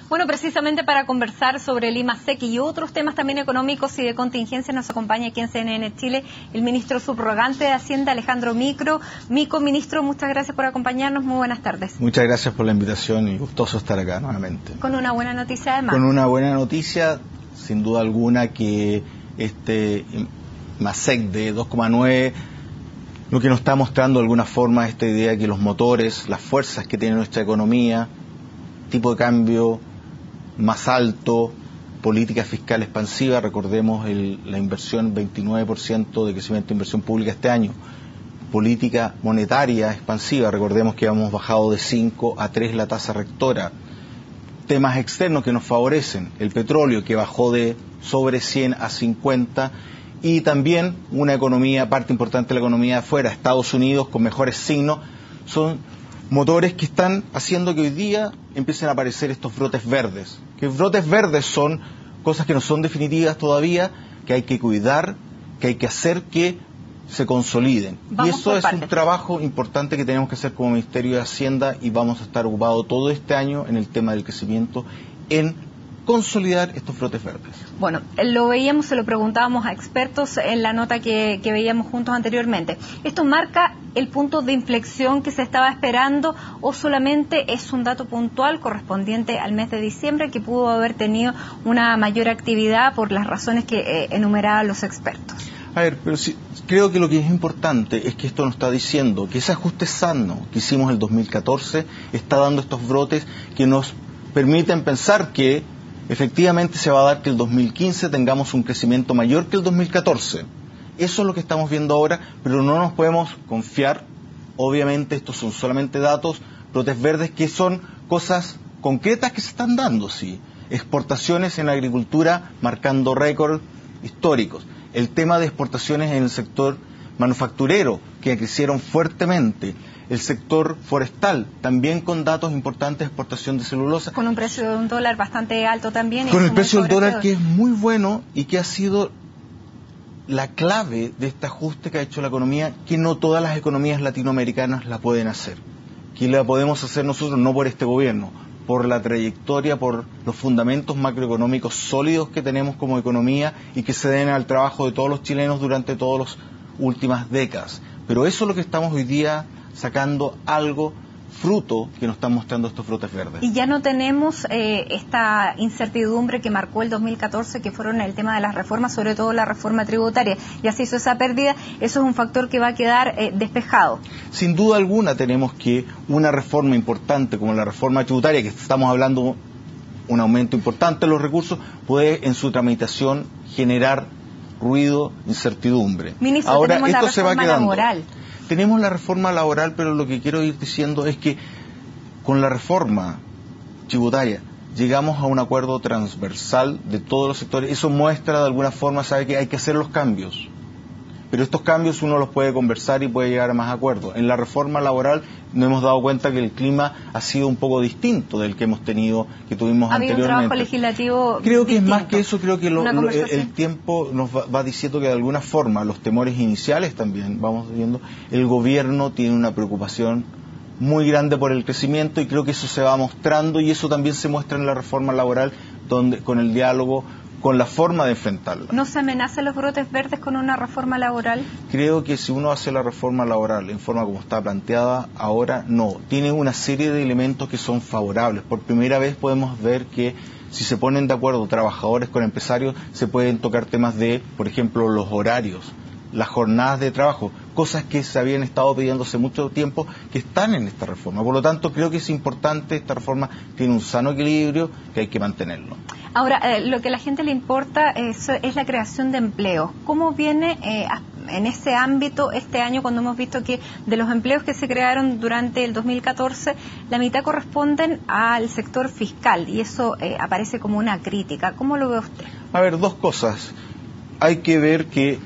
Bueno, precisamente para conversar sobre el IMASEC y otros temas también económicos y de contingencia nos acompaña aquí en CNN Chile el ministro subrogante de Hacienda, Alejandro Mico. Ministro, muchas gracias por acompañarnos. Muy buenas tardes. Muchas gracias por la invitación y gustoso estar acá nuevamente. Con una buena noticia además. Con una buena noticia, sin duda alguna, que este IMASEC de 2,9 lo que nos está mostrando de alguna forma esta idea que los motores, las fuerzas que tiene nuestra economía, tipo de cambio más alto, política fiscal expansiva, recordemos la inversión, 29% de crecimiento de inversión pública este año, política monetaria expansiva, recordemos que hemos bajado de 5 a 3 la tasa rectora, temas externos que nos favorecen, el petróleo que bajó de sobre 100 a 50 y también una economía, parte importante de la economía de afuera, Estados Unidos con mejores signos, son motores que están haciendo que hoy día empiecen a aparecer estos brotes verdes. Que brotes verdes son cosas que no son definitivas todavía, que hay que cuidar, que hay que hacer que se consoliden. Y eso es un trabajo importante que tenemos que hacer como Ministerio de Hacienda y vamos a estar ocupados todo este año en el tema del crecimiento, en consolidar estos brotes verdes. Bueno, lo veíamos, se lo preguntábamos a expertos en la nota que veíamos juntos anteriormente. ¿Esto marca el punto de inflexión que se estaba esperando o solamente es un dato puntual correspondiente al mes de diciembre que pudo haber tenido una mayor actividad por las razones que enumeraban los expertos? A ver, pero sí, creo que lo que es importante es que esto nos está diciendo que ese ajuste sano que hicimos en el 2014 está dando estos brotes que nos permiten pensar que efectivamente se va a dar que el 2015 tengamos un crecimiento mayor que el 2014. Eso es lo que estamos viendo ahora, pero no nos podemos confiar. Obviamente estos son solamente datos, brotes verdes, que son cosas concretas que se están dando, sí. Exportaciones en la agricultura marcando récords históricos. El tema de exportaciones en el sector manufacturero, que crecieron fuertemente. El sector forestal, también con datos importantes de exportación de celulosa. Con un precio de $1 bastante alto también. Con el precio del dólar que es muy bueno y que ha sido la clave de este ajuste que ha hecho la economía, que no todas las economías latinoamericanas la pueden hacer. Que la podemos hacer nosotros, no por este gobierno, por la trayectoria, por los fundamentos macroeconómicos sólidos que tenemos como economía y que se deben al trabajo de todos los chilenos durante todas las últimas décadas. Pero eso es lo que estamos hoy día sacando algo, fruto que nos están mostrando estos brotes verdes. Y ya no tenemos esta incertidumbre que marcó el 2014, que fueron el tema de las reformas, sobre todo la reforma tributaria. Ya se hizo esa pérdida, eso es un factor que va a quedar despejado. Sin duda alguna tenemos que una reforma importante como la reforma tributaria, que estamos hablando un aumento importante de los recursos, puede en su tramitación generar ruido, incertidumbre. Ministro, ahora tenemos esto la se va reforma quedando. laboral. Tenemos la reforma laboral, pero lo que quiero ir diciendo es que con la reforma tributaria llegamos a un acuerdo transversal de todos los sectores. Eso muestra de alguna forma, sabe que hay que hacer los cambios. Pero estos cambios uno los puede conversar y puede llegar a más acuerdos. En la reforma laboral nos hemos dado cuenta que el clima ha sido un poco distinto del que hemos tenido, que tuvimos anteriormente. Había un trabajo legislativo Creo que distinto. Es más que eso, creo que el tiempo nos va diciendo que de alguna forma, los temores iniciales también, vamos viendo, el gobierno tiene una preocupación muy grande por el crecimiento y creo que eso se va mostrando y eso también se muestra en la reforma laboral, donde con el diálogo, con la forma de enfrentarla. ¿No se amenazan los brotes verdes con una reforma laboral? Creo que si uno hace la reforma laboral en forma como está planteada, ahora no. Tiene una serie de elementos que son favorables. Por primera vez podemos ver que si se ponen de acuerdo trabajadores con empresarios, se pueden tocar temas de, por ejemplo, los horarios, las jornadas de trabajo, cosas que se habían estado pidiendo hace mucho tiempo que están en esta reforma. Por lo tanto, creo que es importante, esta reforma tiene un sano equilibrio que hay que mantenerlo. Ahora, lo que a la gente le importa es la creación de empleo. ¿Cómo viene en ese ámbito este año cuando hemos visto que de los empleos que se crearon durante el 2014, la mitad corresponden al sector fiscal y eso aparece como una crítica? ¿Cómo lo ve usted? A ver, dos cosas. Hay que ver que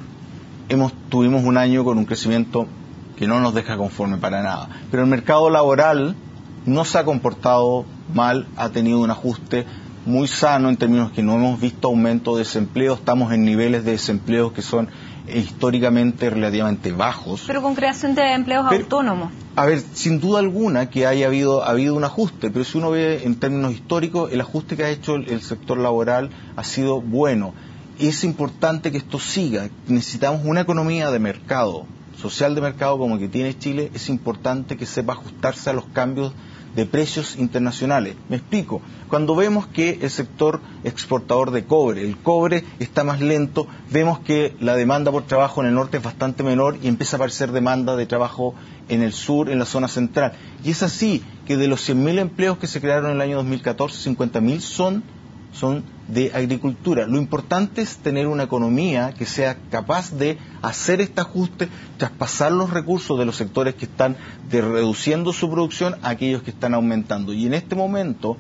tuvimos un año con un crecimiento que no nos deja conforme para nada. Pero el mercado laboral no se ha comportado mal, ha tenido un ajuste muy sano en términos que no hemos visto aumento de desempleo, estamos en niveles de desempleo que son históricamente relativamente bajos. Pero con creación de empleos autónomos. A ver, sin duda alguna que ha habido un ajuste, pero si uno ve en términos históricos, el ajuste que ha hecho el sector laboral ha sido bueno. Es importante que esto siga. Necesitamos una economía de mercado, social de mercado como que tiene Chile. Es importante que sepa ajustarse a los cambios de precios internacionales. Me explico. Cuando vemos que el sector exportador de cobre, el cobre está más lento, vemos que la demanda por trabajo en el norte es bastante menor y empieza a aparecer demanda de trabajo en el sur, en la zona central. Y es así que de los 100.000 empleos que se crearon en el año 2014, 50.000 son de agricultura. Lo importante es tener una economía que sea capaz de hacer este ajuste, traspasar los recursos de los sectores que están reduciendo su producción a aquellos que están aumentando. Y en este momento,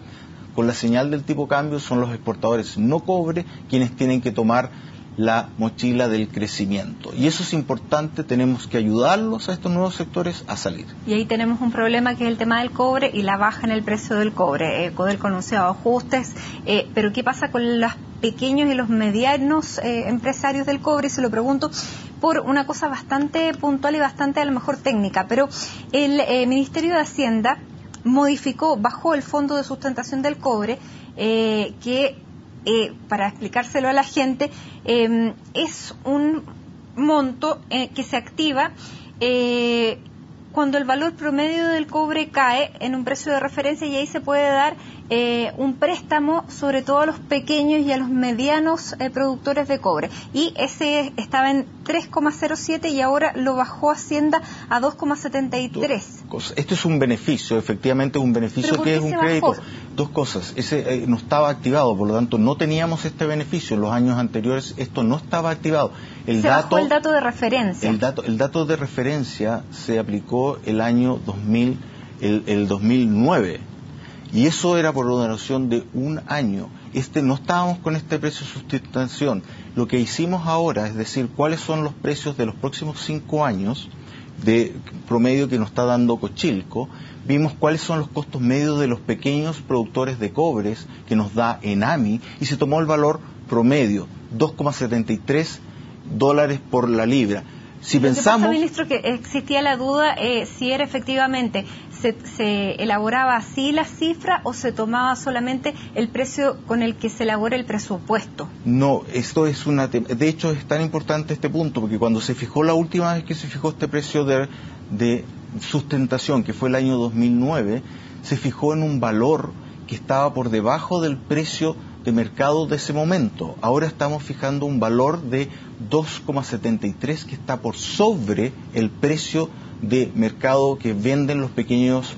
con la señal del tipo cambio, son los exportadores no cobre quienes tienen que tomar la mochila del crecimiento. Y eso es importante, tenemos que ayudarlos a estos nuevos sectores a salir. Y ahí tenemos un problema que es el tema del cobre y la baja en el precio del cobre. Codelco ha anunciado ajustes, pero ¿qué pasa con los pequeños y los medianos empresarios del cobre? Se lo pregunto por una cosa bastante puntual y bastante a lo mejor técnica, pero el Ministerio de Hacienda bajó el Fondo de Sustentación del Cobre, para explicárselo a la gente, es un monto que se activa cuando el valor promedio del cobre cae en un precio de referencia, y ahí se puede dar un préstamo sobre todo a los pequeños y a los medianos productores de cobre. Y ese estaba en 3,07 y ahora lo bajó Hacienda a 2,73. Esto es un beneficio, efectivamente es un beneficio que es un crédito. Bajó? Dos cosas, ese no estaba activado, por lo tanto no teníamos este beneficio. En los años anteriores esto no estaba activado. Bajó el dato de referencia. El dato de referencia se aplicó el año 2009. Y eso era por una duración de un año. No estábamos con este precio de sustentación. Lo que hicimos ahora es decir cuáles son los precios de los próximos 5 años de promedio que nos está dando Cochilco. Vimos cuáles son los costos medios de los pequeños productores de cobres que nos da Enami y se tomó el valor promedio, $2,73 por la libra. Si pensamos, pasa, ministro, que existía la duda si era efectivamente se elaboraba así la cifra o se tomaba solamente el precio con el que se elabora el presupuesto. No, esto es de hecho es tan importante este punto porque cuando se fijó la última vez que se fijó este precio de sustentación, que fue el año 2009, se fijó en un valor que estaba por debajo del precio de mercado de ese momento. Ahora estamos fijando un valor de 2,73 que está por sobre el precio de mercado que venden los pequeños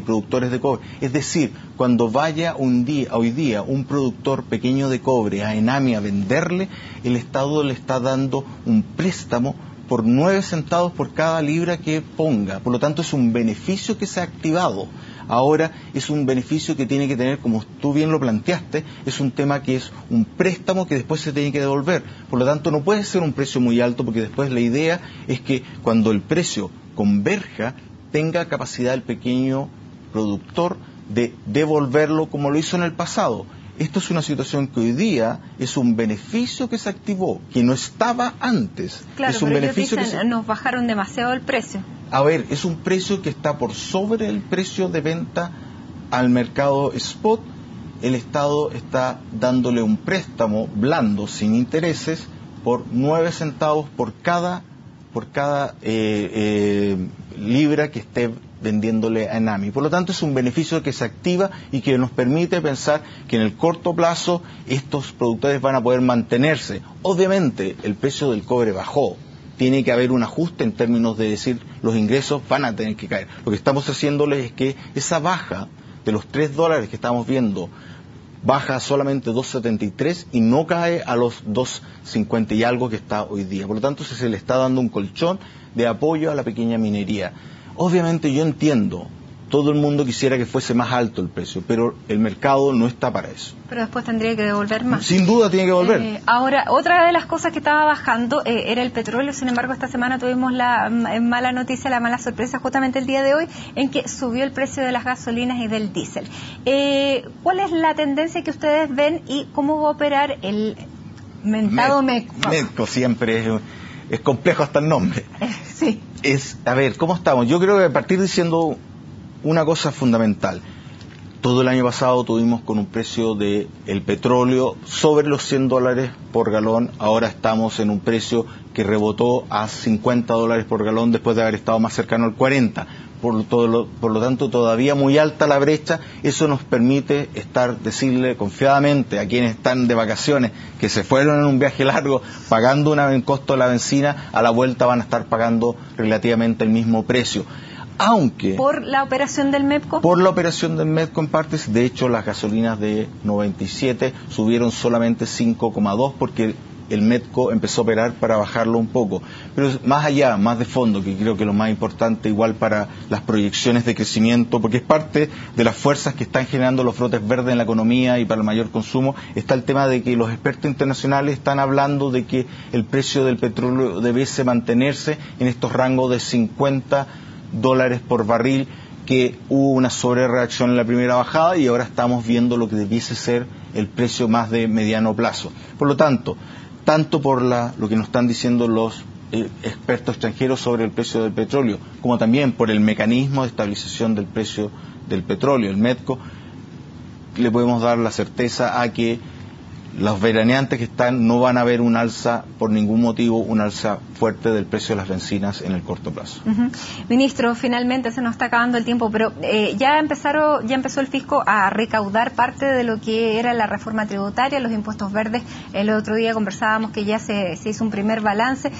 productores de cobre. Es decir, cuando vaya hoy día un productor pequeño de cobre a Enami a venderle, el Estado le está dando un préstamo por 9 centavos por cada libra que ponga. Por lo tanto, es un beneficio que se ha activado. Ahora es un beneficio que tiene que tener, como tú bien lo planteaste, es un tema que es un préstamo que después se tiene que devolver. Por lo tanto, no puede ser un precio muy alto porque después la idea es que cuando el precio converja, tenga capacidad el pequeño productor de devolverlo como lo hizo en el pasado. Esto es una situación que hoy día es un beneficio que se activó, que no estaba antes. Claro, es un pero beneficio ellos dicen, nos bajaron demasiado el precio. A ver, es un precio que está por sobre el precio de venta al mercado spot. El Estado está dándole un préstamo blando, sin intereses, por 9 centavos por cada libra que esté vendiéndole a Enami. Por lo tanto, es un beneficio que se activa y que nos permite pensar que en el corto plazo estos productores van a poder mantenerse. Obviamente, el precio del cobre bajó. Tiene que haber un ajuste en términos de decir los ingresos van a tener que caer. Lo que estamos haciéndole es que esa baja de los $3 que estamos viendo baja solamente 2,73 y no cae a los 2,50 y algo que está hoy día. Por lo tanto, se le está dando un colchón de apoyo a la pequeña minería. Obviamente yo entiendo, todo el mundo quisiera que fuese más alto el precio, pero el mercado no está para eso. Pero después tendría que devolver más. Sin duda tiene que devolver. Ahora, otra de las cosas que estaba bajando era el petróleo. Sin embargo, esta semana tuvimos la mala noticia, la mala sorpresa, justamente el día de hoy, en que subió el precio de las gasolinas y del diésel. ¿Cuál es la tendencia que ustedes ven y cómo va a operar el mentado MEDCO. MEDCO siempre es complejo hasta el nombre. Sí. A ver, ¿cómo estamos? Yo creo que partir diciendo una cosa fundamental. Todo el año pasado tuvimos con un precio del petróleo sobre los $100 por galón. Ahora estamos en un precio que rebotó a $50 por galón después de haber estado más cercano al 40. Por lo tanto, todavía muy alta la brecha. Eso nos permite decirle confiadamente a quienes están de vacaciones, que se fueron en un viaje largo pagando un costo de la benzina, a la vuelta van a estar pagando relativamente el mismo precio. Aunque ¿por la operación del MEDCO? Por la operación del MEDCO en partes. De hecho, las gasolinas de 97 subieron solamente 5,2 porque el MEDCO empezó a operar para bajarlo un poco. Pero más allá, más de fondo, que creo que es lo más importante igual para las proyecciones de crecimiento, porque es parte de las fuerzas que están generando los brotes verdes en la economía y para el mayor consumo, está el tema de que los expertos internacionales están hablando de que el precio del petróleo debiese mantenerse en estos rangos de $50 por barril, que hubo una sobrereacción en la primera bajada y ahora estamos viendo lo que debiese ser el precio más de mediano plazo. Por lo tanto, tanto por lo que nos están diciendo los expertos extranjeros sobre el precio del petróleo, como también por el mecanismo de estabilización del precio del petróleo, el MEDCO, le podemos dar la certeza a que los veraneantes que están no van a ver un alza por ningún motivo, un alza fuerte del precio de las bencinas en el corto plazo. Ministro, finalmente se nos está acabando el tiempo, pero ya empezó el fisco a recaudar parte de lo que era la reforma tributaria, los impuestos verdes. El otro día conversábamos que ya se hizo un primer balance.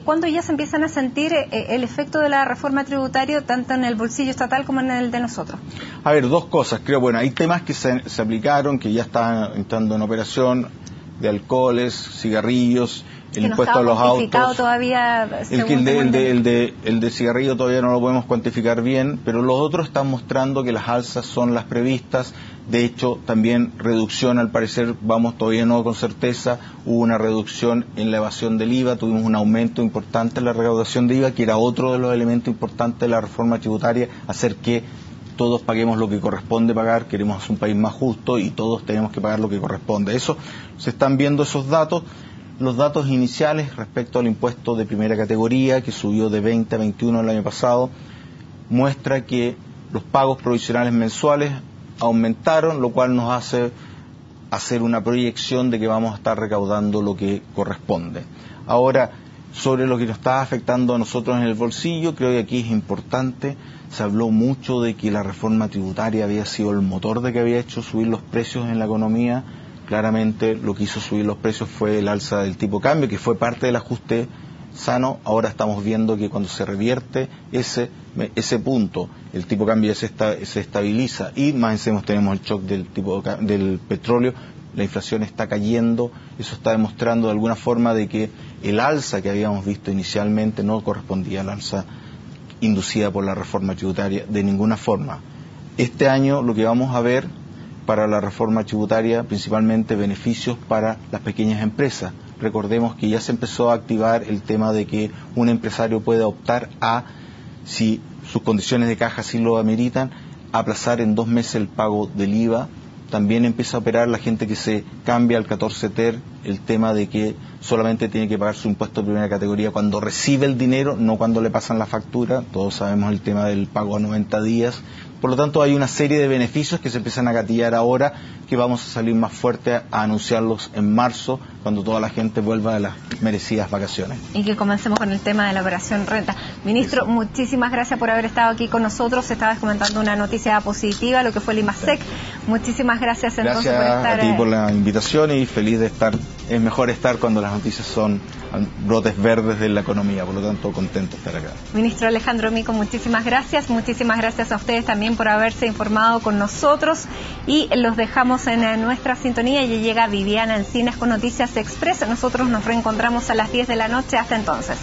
¿Cuándo ya se empiezan a sentir el efecto de la reforma tributaria tanto en el bolsillo estatal como en el de nosotros? A ver, dos cosas. Creo, bueno, hay temas que se aplicaron, que ya están entrando en operación, de alcoholes, cigarrillos, el impuesto a los autos. Todavía, el de cigarrillo todavía no lo podemos cuantificar bien, pero los otros están mostrando que las alzas son las previstas. De hecho, también reducción, al parecer, todavía no con certeza, hubo una reducción en la evasión del IVA, tuvimos un aumento importante en la recaudación de IVA, que era otro de los elementos importantes de la reforma tributaria, hacer que todos paguemos lo que corresponde pagar. Queremos un país más justo y todos tenemos que pagar lo que corresponde. Eso, se están viendo esos datos. Los datos iniciales respecto al impuesto de primera categoría, que subió de 20 a 21 el año pasado, muestra que los pagos provisionales mensuales aumentaron, lo cual nos hace hacer una proyección de que vamos a estar recaudando lo que corresponde. Ahora, sobre lo que nos está afectando a nosotros en el bolsillo, creo que aquí es importante. Se habló mucho de que la reforma tributaria había sido el motor de que había hecho subir los precios en la economía. Claramente lo que hizo subir los precios fue el alza del tipo de cambio, que fue parte del ajuste sano. Ahora estamos viendo que cuando se revierte ese punto, el tipo de cambio se estabiliza y más encima tenemos el shock del petróleo. La inflación está cayendo, eso está demostrando de alguna forma de que el alza que habíamos visto inicialmente no correspondía al alza inducida por la reforma tributaria de ninguna forma. Este año lo que vamos a ver para la reforma tributaria, principalmente beneficios para las pequeñas empresas. Recordemos que ya se empezó a activar el tema de que un empresario puede optar a, si sus condiciones de caja así lo ameritan, aplazar en 2 meses el pago del IVA. También empieza a operar la gente que se cambia al 14 TER, el tema de que solamente tiene que pagar su impuesto de primera categoría cuando recibe el dinero, no cuando le pasan la factura. Todos sabemos el tema del pago a 90 días. Por lo tanto, hay una serie de beneficios que se empiezan a gatillar ahora, que vamos a salir más fuerte a anunciarlos en marzo, cuando toda la gente vuelva de las merecidas vacaciones. Y que comencemos con el tema de la operación renta. Ministro, muchísimas gracias por haber estado aquí con nosotros. Estabas comentando una noticia positiva, lo que fue el IMASEC. Muchísimas gracias entonces por estar. Gracias a ti por la invitación y feliz de estar. Es mejor estar cuando las noticias son brotes verdes de la economía, por lo tanto contento de estar acá. Ministro Alejandro Mico, muchísimas gracias a ustedes también por haberse informado con nosotros y los dejamos en nuestra sintonía. Y llega Viviana Encinas con Noticias Express. Nosotros nos reencontramos a las 10 de la noche. Hasta entonces.